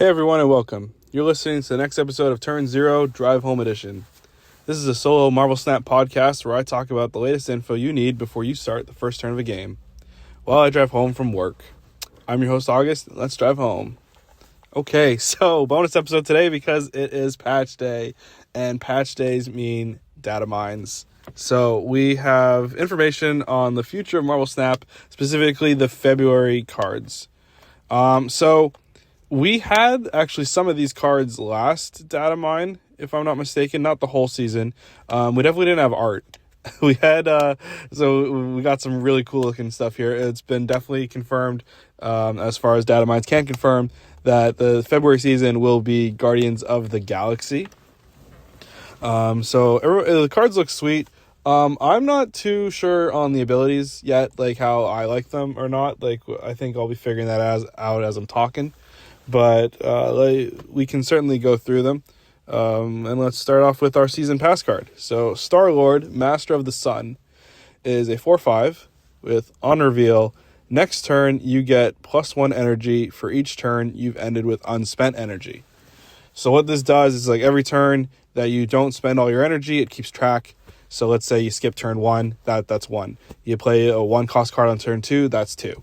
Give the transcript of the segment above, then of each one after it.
Hey everyone and welcome. You're listening to the next episode of Turn Zero Drive Home Edition. This is a solo Marvel Snap podcast where I talk about the latest info you need before you start the first turn of a game while I drive home from work. I'm your host August, and let's drive home. Okay, so bonus episode today because it is patch day, and patch days mean data mines. So we have information on the future of Marvel Snap, specifically the February cards. So we had actually some of these cards last data mine, if I'm not mistaken, not the whole season. We definitely didn't have art. We had, so we got some really cool looking stuff here. It's been definitely confirmed, as far as data mines can confirm, that the February season will be Guardians of the Galaxy. The cards look sweet. I'm not too sure on the abilities yet, like how I like them or not. Like, I think I'll be figuring that out as I'm talking. But we can certainly go through them. And let's start off with our season pass card. So Star-Lord, Master of the Sun, is a 4/5 with on reveal. Next turn, you get +1 energy for each turn you've ended with unspent energy. So what this does is, like, every turn that you don't spend all your energy, it keeps track. So let's say you skip turn 1, that's 1. You play a 1-cost card on turn 2, that's 2.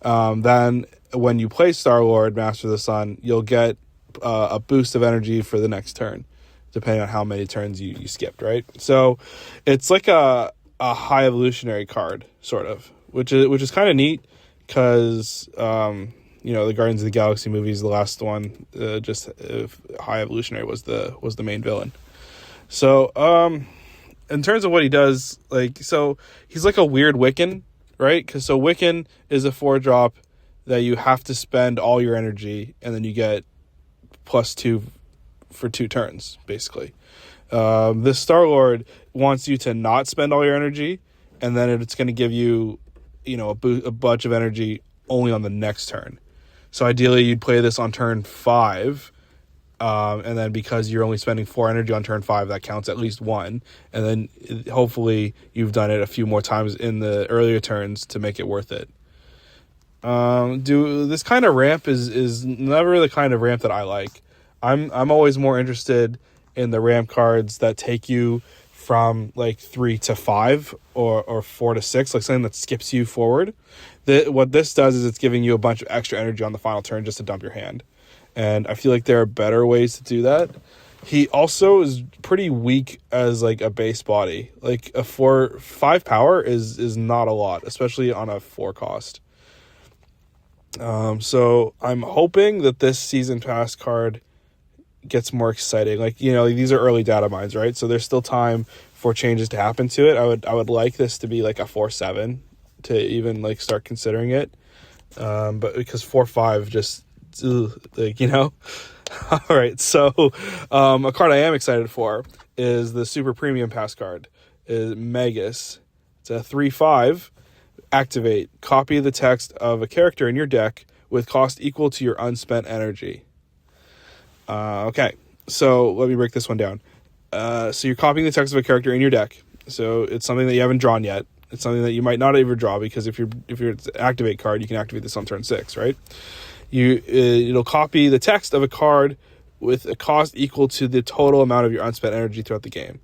Then when you play Star-Lord, Master of the Sun, you'll get a boost of energy for the next turn, depending on how many turns you skipped, right? So it's like a high evolutionary card, sort of, which is kind of neat because, the Guardians of the Galaxy movies, the last one, high evolutionary was the main villain. So in terms of what he does, he's like a weird Wiccan, right? Because Wiccan is a 4-drop that you have to spend all your energy, and then you get +2 for 2 turns, basically. This Star-Lord wants you to not spend all your energy, and then it's going to give you, a bunch of energy only on the next turn. So ideally, you'd play this on turn 5, and then because you're only spending 4 energy on turn 5, that counts at least 1, and then hopefully you've done it a few more times in the earlier turns to make it worth it. This kind of ramp is never the kind of ramp that I like. I'm always more interested in the ramp cards that take you from like 3 to 5 or 4 to 6, like something that skips you forward. What this does is it's giving you a bunch of extra energy on the final turn just to dump your hand. And I feel like there are better ways to do that. He also is pretty weak as like a base body. Like a 5 power is not a lot, especially on a 4 cost. So I'm hoping that this season pass card gets more exciting. Like, these are early data mines, right? So there's still time for changes to happen to it. I would like this to be like a 4/7 to even like start considering it. But because 4/5 just all right. So, a card I am excited for is the super premium pass card, is Magus. It's a 3/5. Activate. Copy the text of a character in your deck with cost equal to your unspent energy. Okay, so let me break this one down. So you're copying the text of a character in your deck. So it's something that you haven't drawn yet. It's something that you might not ever draw, because if you're an activate card, you can activate this on turn 6, right? It'll copy the text of a card with a cost equal to the total amount of your unspent energy throughout the game.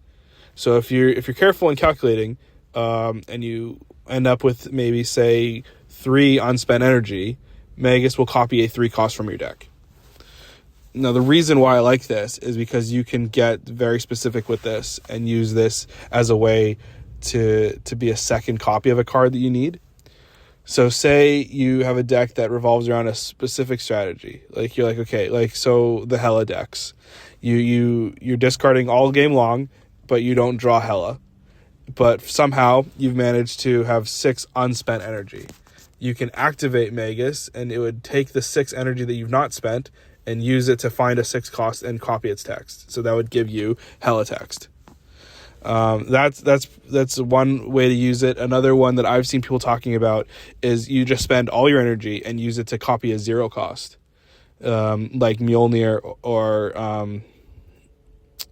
So if you're careful in calculating, and you end up with maybe, say, 3 unspent energy, Magus will copy a 3 cost from your deck. Now, the reason why I like this is because you can get very specific with this and use this as a way to be a second copy of a card that you need. So say you have a deck that revolves around a specific strategy. Like, you're like, okay, like, so the Hela decks. You're discarding all game long, but you don't draw Hela. But somehow you've managed to have 6 unspent energy. You can activate Magus, and it would take the 6 energy that you've not spent and use it to find a 6 cost and copy its text. So that would give you Hela text. That's one way to use it. Another one that I've seen people talking about is you just spend all your energy and use it to copy a 0 cost, like Mjolnir or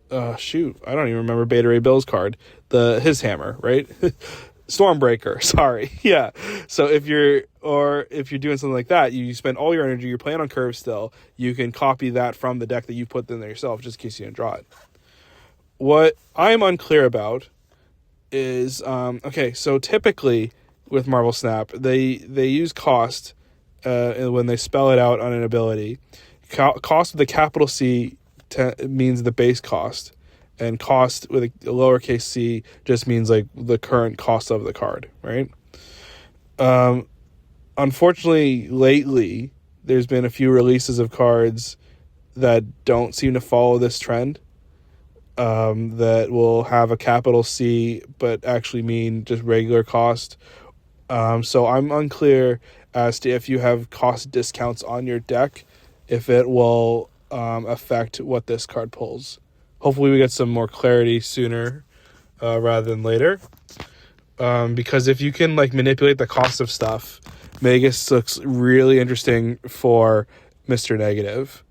I don't even remember Beta Ray Bill's card, his hammer, right? Stormbreaker, sorry. Yeah. So if you're doing something like that, you spend all your energy, you're playing on curve still, you can copy that from the deck that you put in there yourself, just in case you didn't draw it. What I'm unclear about is, okay, so typically with Marvel Snap, they use cost when they spell it out on an ability. Cost with a capital C means the base cost, and cost with a lowercase c just means like the current cost of the card, right? Unfortunately, lately, there's been a few releases of cards that don't seem to follow this trend, that will have a capital C but actually mean just regular cost. So I'm unclear as to if you have cost discounts on your deck, if it will affect what this card pulls. Hopefully we get some more clarity sooner rather than later. Because if you can like manipulate the cost of stuff, Magus looks really interesting for Mr. Negative.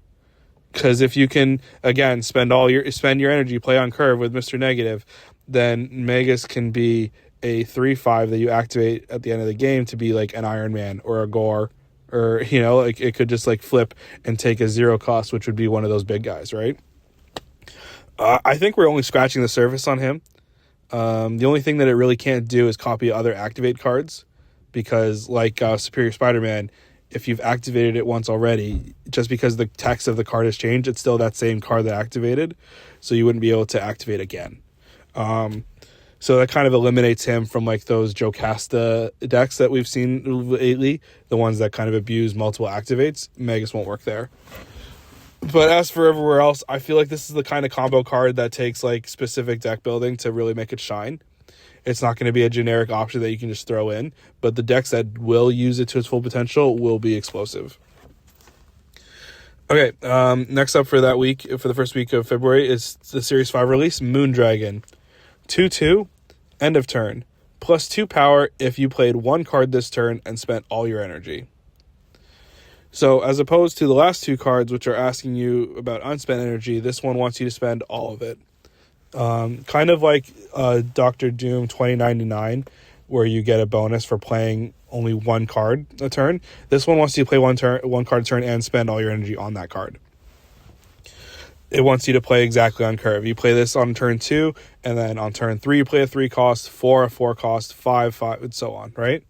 Because if you can, again, spend your energy, play on curve with Mr. Negative, then Magus can be a 3/5 that you activate at the end of the game to be like an Iron Man or a Gore, or like it could just like flip and take a 0 cost, which would be one of those big guys, right? I think we're only scratching the surface on him. The only thing that it really can't do is copy other activate cards, because like Superior Spider-Man, if you've activated it once already, just because the text of the card has changed, it's still that same card that activated, so you wouldn't be able to activate again. So that kind of eliminates him from like those Jocasta decks that we've seen lately, the ones that kind of abuse multiple activates. Magus won't work there. But as for everywhere else, I feel like this is the kind of combo card that takes like specific deck building to really make it shine. It's not going to be a generic option that you can just throw in, but the decks that will use it to its full potential will be explosive. Okay, next up for that week, for the first week of February, is the Series 5 release, Moondragon. 2/2, end of turn. +2 power if you played one card this turn and spent all your energy. So as opposed to the last two cards, which are asking you about unspent energy, this one wants you to spend all of it. Kind of like Dr. Doom 2099, where you get a bonus for playing only one card a turn. This one wants you to play one card a turn and spend all your energy on that card. It wants you to play exactly on curve. You play this on turn 2, and then on turn 3 you play a 3 cost, 4 a 4 cost, 5, and so on, right?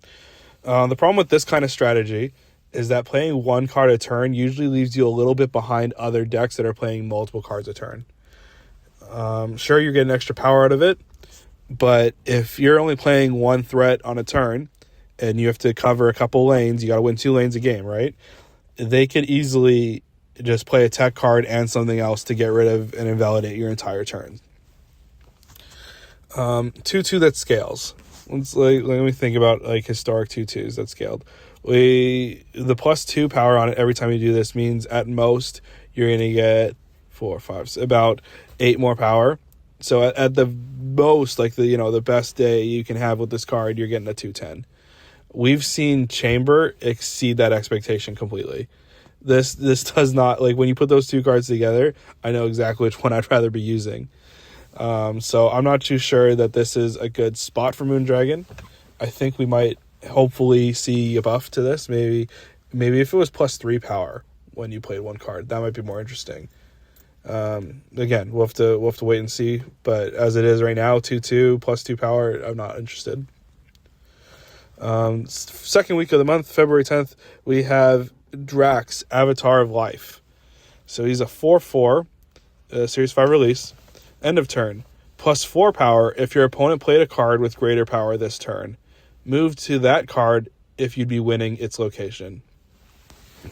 The problem with this kind of strategy is that playing one card a turn usually leaves you a little bit behind other decks that are playing multiple cards a turn. Sure, you're getting extra power out of it, but if you're only playing one threat on a turn and you have to cover a couple lanes, you got to win 2 lanes a game, right? They could easily just play a tech card and something else to get rid of and invalidate your entire turn. 2/2 that scales. Let me think about like historic 2/2s that scaled. The +2 power on it every time you do this means at most you're going to get 4, 5, about 8 more power. So at the most, like the best day you can have with this card, you're getting a 2/10. We've seen Chamber exceed that expectation completely. This does not, like, when you put those two cards together, I know exactly which one I'd rather be using. So I'm not too sure that this is a good spot for Moondragon. I think we might hopefully see a buff to this. Maybe if it was +3 power when you played one card, that might be more interesting. Again, we'll have to wait and see. But as it is right now, 2/2 +2 power, I'm not interested. Second week of the month, February 10th, we have Drax, Avatar of Life. So he's a 4/4, Series 5 release, end of turn. +4 power if your opponent played a card with greater power this turn. Move to that card if you'd be winning its location.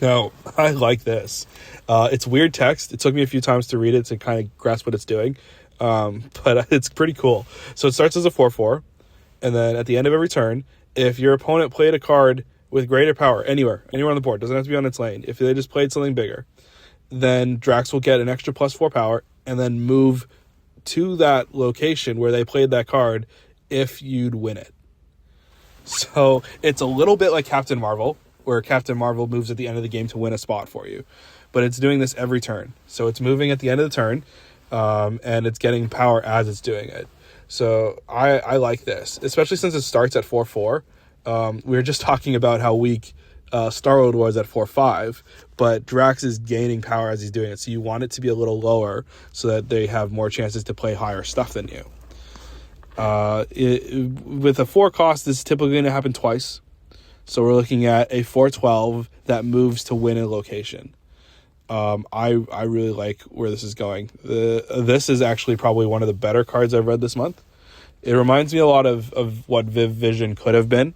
Now, I like this. It's weird text. It took me a few times to read it to kind of grasp what it's doing. But it's pretty cool. So it starts as a 4/4, and then at the end of every turn, if your opponent played a card with greater power anywhere on the board, doesn't have to be on its lane, if they just played something bigger, then Drax will get an extra +4 power and then move to that location where they played that card if you'd win it. So it's a little bit like Captain Marvel, where Captain Marvel moves at the end of the game to win a spot for you. But it's doing this every turn. So it's moving at the end of the turn, and it's getting power as it's doing it. So I like this, especially since it starts at 4/4. We were just talking about how weak Star-Lord was at 4/5, but Drax is gaining power as he's doing it. So you want it to be a little lower so that they have more chances to play higher stuff than you. With a 4 cost, this is typically going to happen twice. So we're looking at a 4/12 that moves to win a location. I really like where this is going. This is actually probably one of the better cards I've read this month. It reminds me a lot of what Viv Vision could have been.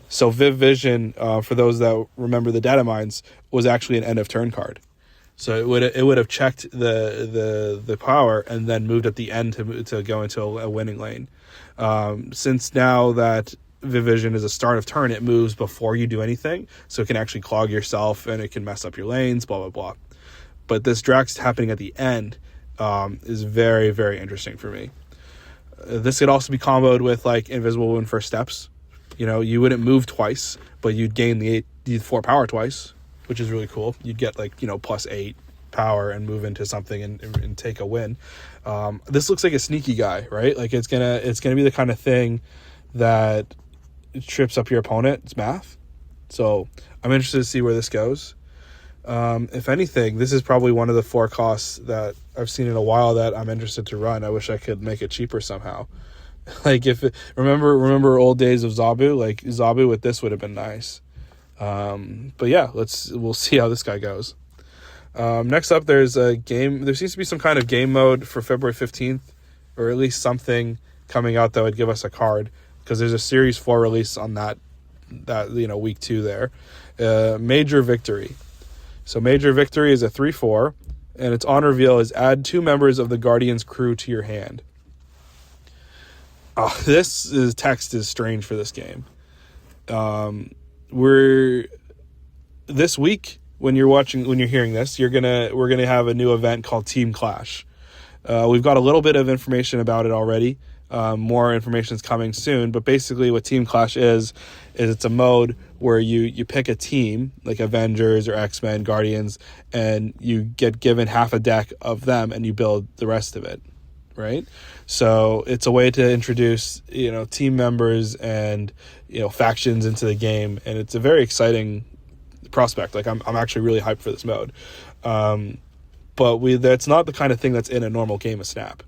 So Viv Vision, for those that remember the DATAMINEs, was actually an end of turn card. So it would have checked the power and then moved at the end to go into a winning lane. Since now that Viv Vision is a start of turn, it moves before you do anything, so it can actually clog yourself and it can mess up your lanes, blah blah blah. But this Drax happening at the end is very, very interesting for me. This could also be comboed with like Invisible Wound for steps. You know, you wouldn't move twice, but you'd gain the 4 power twice, which is really cool. You'd get like, +8 power and move into something and take a win. This looks like a sneaky guy, right? Like it's gonna be the kind of thing that trips up your opponent's math. So I'm interested to see where this goes. If anything, this is probably one of the 4 costs that I've seen in a while that I'm interested to run. I wish I could make it cheaper somehow. Like remember old days of Zabu? Like Zabu with this would have been nice. But yeah, we'll see how this guy goes. Next up, there's a game. There seems to be some kind of game mode for February 15th, or at least something coming out that would give us a card, because there's a Series 4 release on that week 2 there. Major Victory. So Major Victory is a 3/4, and its on reveal is add 2 members of the Guardian's crew to your hand. Text is strange for this game. This week when you're hearing this, we're gonna have a new event called Team Clash. We've got a little bit of information about it already. More information is coming soon, but basically what Team Clash is it's a mode where you pick a team like Avengers or X-Men, Guardians, and you get given half a deck of them and you build the rest of it, right? So it's a way to introduce, team members and, factions into the game, and it's a very exciting prospect. Like I'm actually really hyped for this mode. But that's not the kind of thing that's in a normal game of Snap.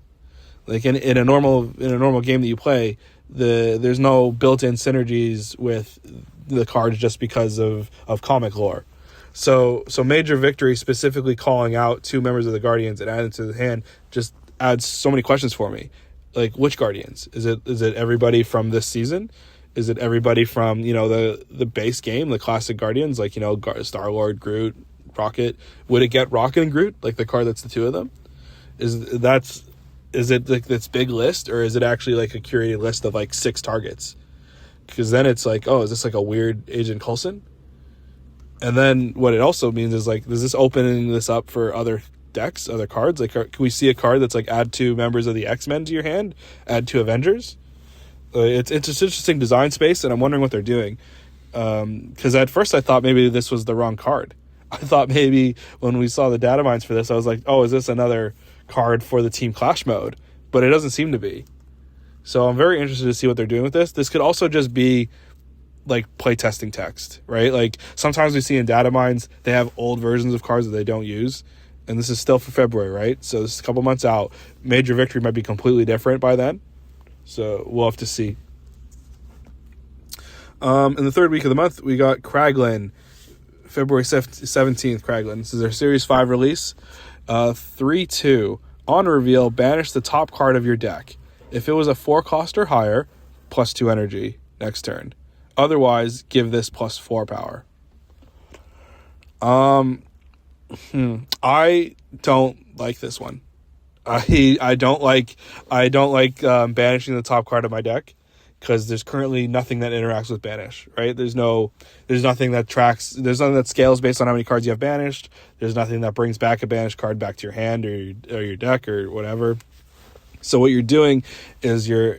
Like in a normal game that you play, there's no built-in synergies with the cards just because of comic lore. So Major Victory specifically calling out 2 members of the Guardians and adding to the hand just adds so many questions for me. Like, which Guardians? Is it everybody from this season? Is it everybody from, the base game, the classic Guardians, like, Star-Lord, Groot, Rocket? Would it get Rocket and Groot, like the card that's the 2 of them? Is it like this big list, or is it actually like a curated list of like 6 targets? Because then it's like, oh, is this like a weird Agent Coulson? And then what it also means is like, is this opening this up for other decks, other cards? Like, can we see a card that's like add 2 members of the X-Men to your hand, add 2 Avengers? It's just interesting design space, and I'm wondering what they're doing. Because at first I thought maybe this was the wrong card. I thought maybe when we saw the data mines for this, I was like, oh, is this another card for the Team Clash mode? But it doesn't seem to be. So I'm very interested to see what they're doing with this. This could also just be like playtesting text, right? Like sometimes we see in data mines, they have old versions of cards that they don't use. And this is still for February, right? So this is a couple months out. Major Victory might be completely different by then. So we'll have to see. In the 3rd week of the month, we got Kraglin, February 17th, Kraglin. This is their Series 5 release. 3/2. On reveal, banish the top card of your deck. If it was a 4 cost or higher, +2 energy next turn. Otherwise, give this +4 power. I don't like this one. I don't like banishing the top card of my deck, because there's currently nothing that interacts with banish, right? There's nothing that scales based on how many cards you have banished. There's nothing that brings back a banished card back to your hand or your deck or whatever. So what you're doing is you're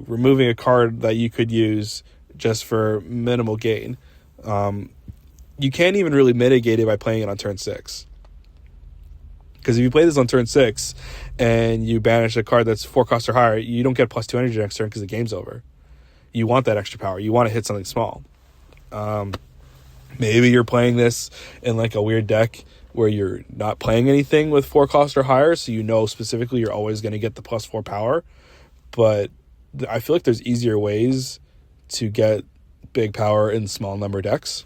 removing a card that you could use just for minimal gain. You can't even really mitigate it by playing it on turn 6. Because if you play this on turn 6 and you banish a card that's 4 cost or higher, you don't get +2 energy next turn because the game's over. You want that extra power. You want to hit something small. Maybe you're playing this in like a weird deck where you're not playing anything with 4 cost or higher, so you know specifically you're always going to get the +4 power. But I feel like there's easier ways to get big power in small number decks.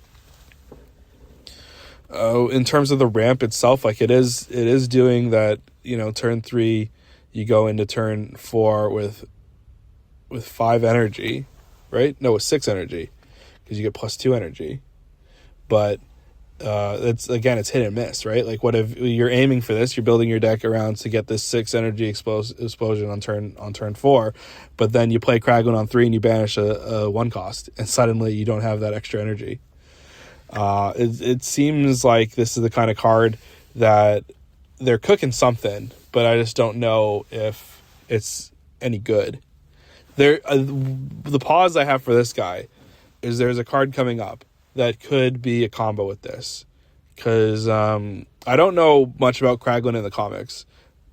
In terms of the ramp itself, like it is doing that, turn 3, you go into turn 4 with 5 energy, right? No, with 6 energy, because you get +2 energy. But it's hit and miss, right? Like what if you're aiming for this, you're building your deck around to get this 6 energy explosion on turn 4, but then you play Kraglin on 3 and you banish a 1 cost, and suddenly you don't have that extra energy. It seems like this is the kind of card that they're cooking something, but I just don't know if it's any good. The pause I have for this guy is there's a card coming up that could be a combo with this, because I don't know much about Kraglin in the comics,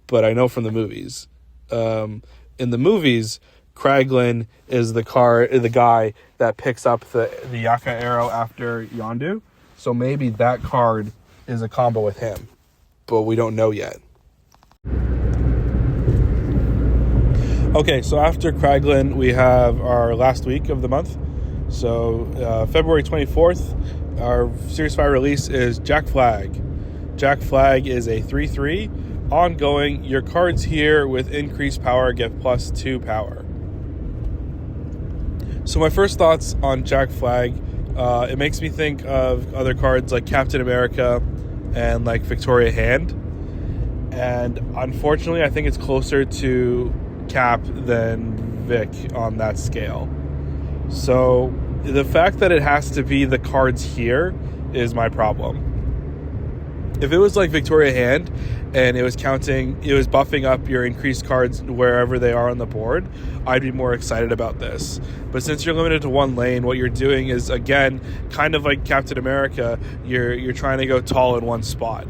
but I know from the movies. In the movies, Kraglin is the guy that picks up the Yaka arrow after Yondu. So maybe that card is a combo with him, but we don't know yet. Okay, so after Kraglin, we have our last week of the month. So February 24th, our Series 5 release is Jack Flag. Jack Flag is a 3/3 ongoing. Your cards here with increased power get +2 power. So my first thoughts on Jack Flag, it makes me think of other cards like Captain America and like Victoria Hand. And unfortunately, I think it's closer to Cap than Vic on that scale. So the fact that it has to be the cards here is my problem. If it was like Victoria Hand and it was buffing up your increased cards wherever they are on the board, I'd be more excited about this. But since you're limited to 1 lane, what you're doing is, again, kind of like Captain America, you're trying to go tall in one spot.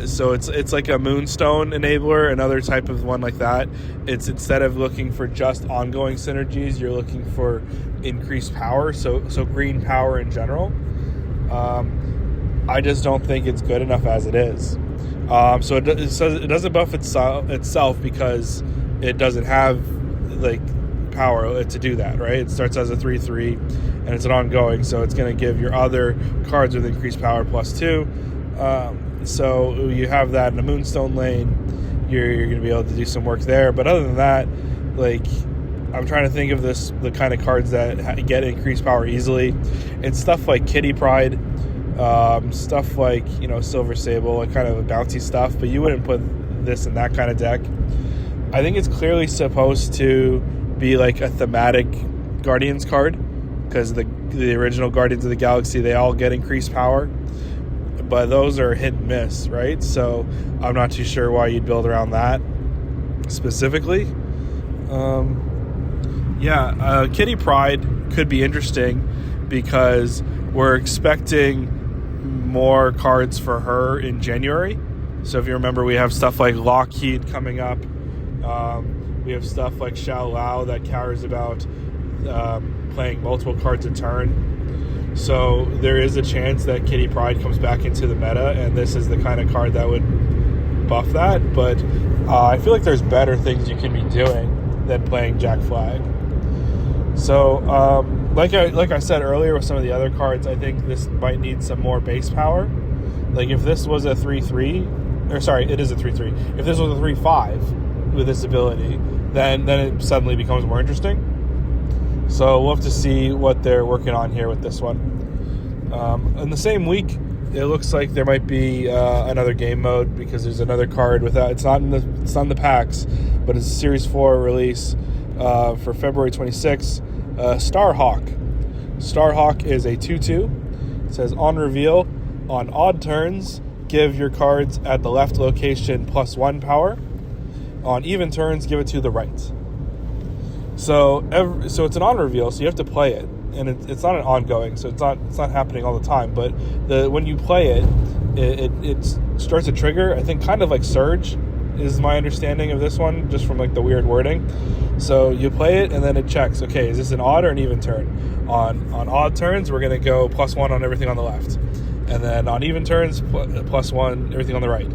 So it's like a Moonstone enabler, another type of one like that. It's instead of looking for just ongoing synergies, you're looking for increased power, so green power in general. I just don't think it's good enough as it is. So it doesn't buff itself because it doesn't have like power to do that, right? It starts as a 3/3 and it's an ongoing, so it's going to give your other cards with increased power +2. So you have that in a Moonstone lane, you're going to be able to do some work there. But other than that, like, I'm trying to think of the kind of cards that get increased power easily. It's stuff like Kitty Pryde, stuff like, Silver Sable, like kind of bouncy stuff, but you wouldn't put this in that kind of deck. I think it's clearly supposed to be like a thematic Guardians card, because the original Guardians of the Galaxy, they all get increased power. But those are hit and miss, right? So I'm not too sure why you'd build around that specifically. Kitty Pryde could be interesting because we're expecting more cards for her in January. So if you remember, we have stuff like Lockheed coming up. We have stuff like Xiao Lao that cares about playing multiple cards a turn. So there is a chance that Kitty Pryde comes back into the meta, and this is the kind of card that would buff that. But I feel like there's better things you can be doing than playing Jack Flag. So like I said earlier with some of the other cards, I think this might need some more base power. Like if this was a 3/3, or sorry, it is a 3/3. If this was a 3/5 with this ability, then it suddenly becomes more interesting. So we'll have to see what they're working on here with this one. In the same week, it looks like there might be another game mode, because there's another card without. It's not in the packs, but it's a Series 4 release for February 26th. Starhawk. Starhawk is a 2/2. It says on reveal, on odd turns, give your cards at the left location +1 power. On even turns, give it to the right. So it's an on reveal, so you have to play it, and it's not an ongoing, so it's not happening all the time. But when you play it, it starts a trigger, I think kind of like Surge is my understanding of this one, just from like the weird wording. So you play it and then it checks, okay, is this an odd or an even turn? On odd turns, we're going to go +1 on everything on the left. And then on even turns, +1 everything on the right.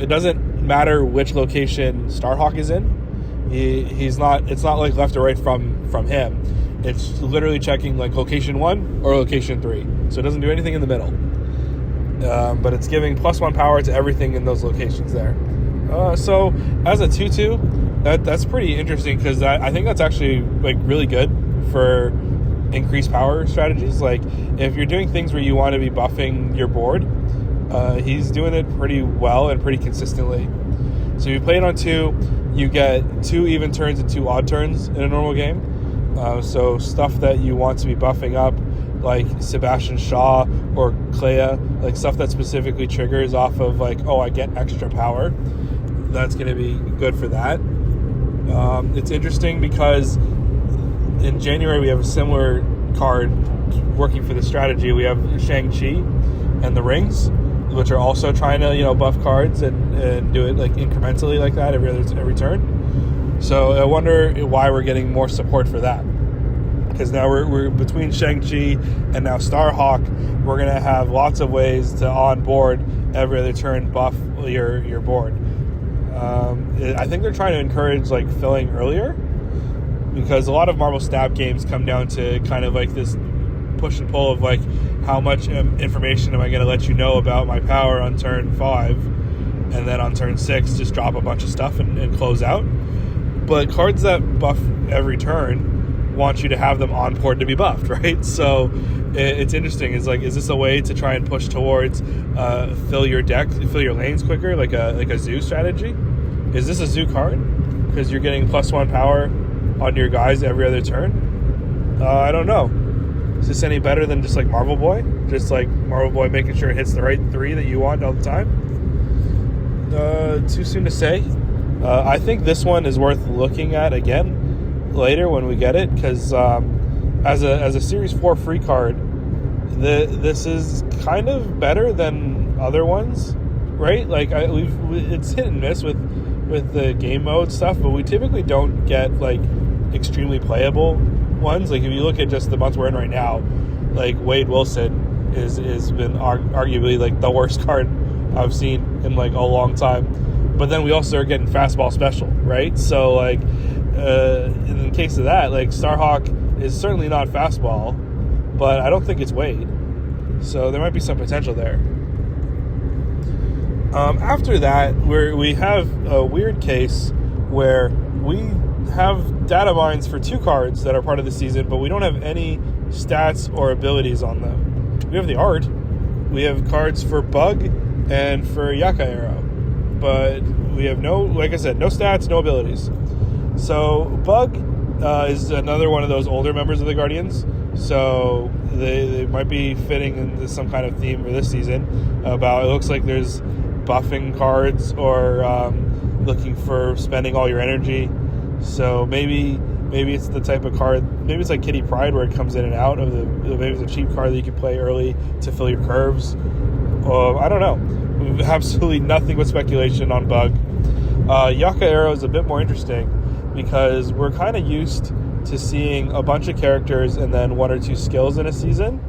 It doesn't matter which location Starhawk is in. It's not like left or right from him. It's literally checking like location 1 or location 3. So it doesn't do anything in the middle. But it's giving +1 power to everything in those locations there. So as a 2/2, that's pretty interesting, because I think that's actually like really good for increased power strategies. Like if you're doing things where you want to be buffing your board, he's doing it pretty well and pretty consistently. So if you play it on 2, you get 2 even turns and 2 odd turns in a normal game. So stuff that you want to be buffing up, like Sebastian Shaw or Clea, like stuff that specifically triggers off of like, oh, I get extra power. That's going to be good for that. It's interesting because in January we have a similar card working for the strategy. We have Shang-Chi and the Rings, which are also trying to, buff cards and do it like incrementally like that every turn. So I wonder why we're getting more support for that. Because now we're between Shang-Chi and now Starhawk, we're going to have lots of ways to onboard every other turn buff your board. I think they're trying to encourage like filling earlier, because a lot of Marvel Snap games come down to kind of like this push and pull of like, how much information am I going to let you know about my power on turn 5, and then on turn 6 just drop a bunch of stuff and close out. But cards that buff every turn want you to have them on board to be buffed, right? So it's interesting. It's like, is this a way to try and push towards fill your lanes quicker, like a zoo strategy? Is this a zoo card? Because you're getting +1 power on your guys every other turn? I don't know. Is this any better than just like Marvel Boy? Just like Marvel Boy making sure it hits the right 3 that you want all the time? Too soon to say. I think this one is worth looking at again later when we get it, because as a Series 4 free card, this is kind of better than other ones, right? Like it's hit and miss with the game mode stuff, but we typically don't get like extremely playable ones. Like if you look at just the month we're in right now, like Wade Wilson is been arguably like the worst card I've seen in like a long time. But then we also are getting fastball special, right? So like in the case of that, like Starhawk is certainly not fastball, but I don't think it's Wade. So there might be some potential there. After that, we have a weird case where we have data mines for 2 cards that are part of the season, but we don't have any stats or abilities on them. We have the art. We have cards for Bug and for Yaka Arrow, but we have no stats, no abilities. So Bug is another one of those older members of the Guardians, so they might be fitting into some kind of theme for this season. It looks like there's buffing cards or looking for spending all your energy. So maybe it's the type of card, maybe it's like Kitty Pryde where it comes in and out of maybe it's a cheap card that you can play early to fill your curves. I don't know. We have absolutely nothing but speculation on Bug. Yaka Arrow is a bit more interesting because we're kind of used to seeing a bunch of characters and then 1 or 2 skills in a season.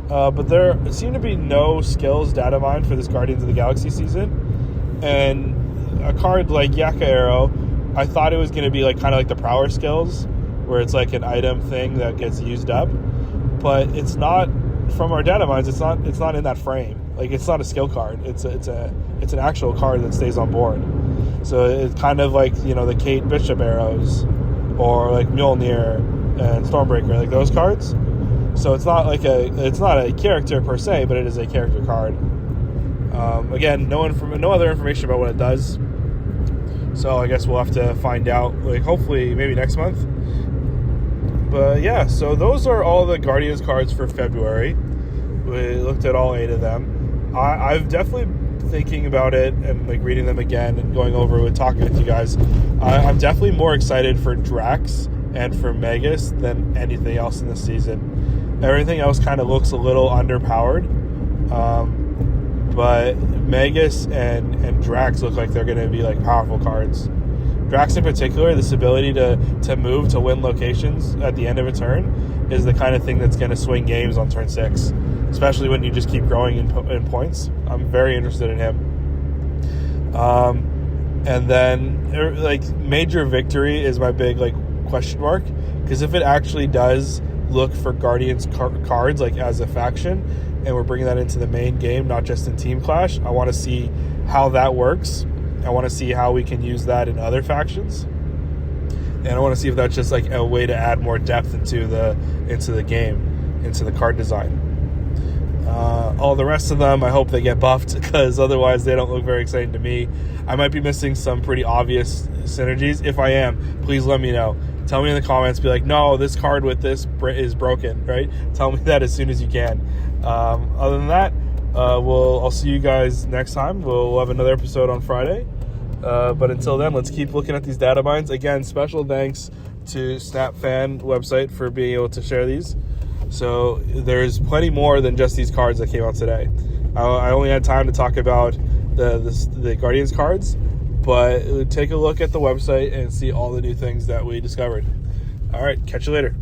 But there seem to be no skills data mined for this Guardians of the Galaxy season. And a card like Yaka Arrow, I thought it was going to be like kind of like the Prowler skills, where it's like an item thing that gets used up. But it's not, from our data mines, it's not in that frame. Like it's not a skill card. It's an actual card that stays on board. So it's kind of like, the Kate Bishop arrows, or like Mjolnir and Stormbreaker, like those cards. So it's not a character per se, but it is a character card. Again, no other information about what it does. So I guess we'll have to find out, like hopefully maybe next month. But yeah, so those are all the Guardians cards for February. We looked at all 8 of them. I've definitely thinking about it and like reading them again and going over with talking with you guys. I'm definitely more excited for Drax and for Magus than anything else in this season. Everything else kind of looks a little underpowered. but Magus and Drax look like they're going to be like powerful cards. Drax in particular, this ability to move to win locations at the end of a turn is the kind of thing that's going to swing games on turn 6, especially when you just keep growing in points. I'm very interested in him. And then like Major Victory is my big like question mark, because if it actually does look for Guardians cards like as a faction, and we're bringing that into the main game, not just in Team Clash, I want to see how that works. I want to see how we can use that in other factions, and I want to see if that's just like a way to add more depth into the game, into the card design. All the rest of them, I hope they get buffed, because otherwise they don't look very exciting to me. I might be missing some pretty obvious synergies. If I am, please let me know. Tell me in the comments, be like, no, this card with this is broken, right? Tell me that as soon as you can. Other than that, I'll see you guys next time. We'll have another episode on Friday. But until then, let's keep looking at these data mines. Again, special thanks to SnapFan website for being able to share these. So there's plenty more than just these cards that came out today. I only had time to talk about the Guardians cards, but take a look at the website and see all the new things that we discovered. All right, catch you later.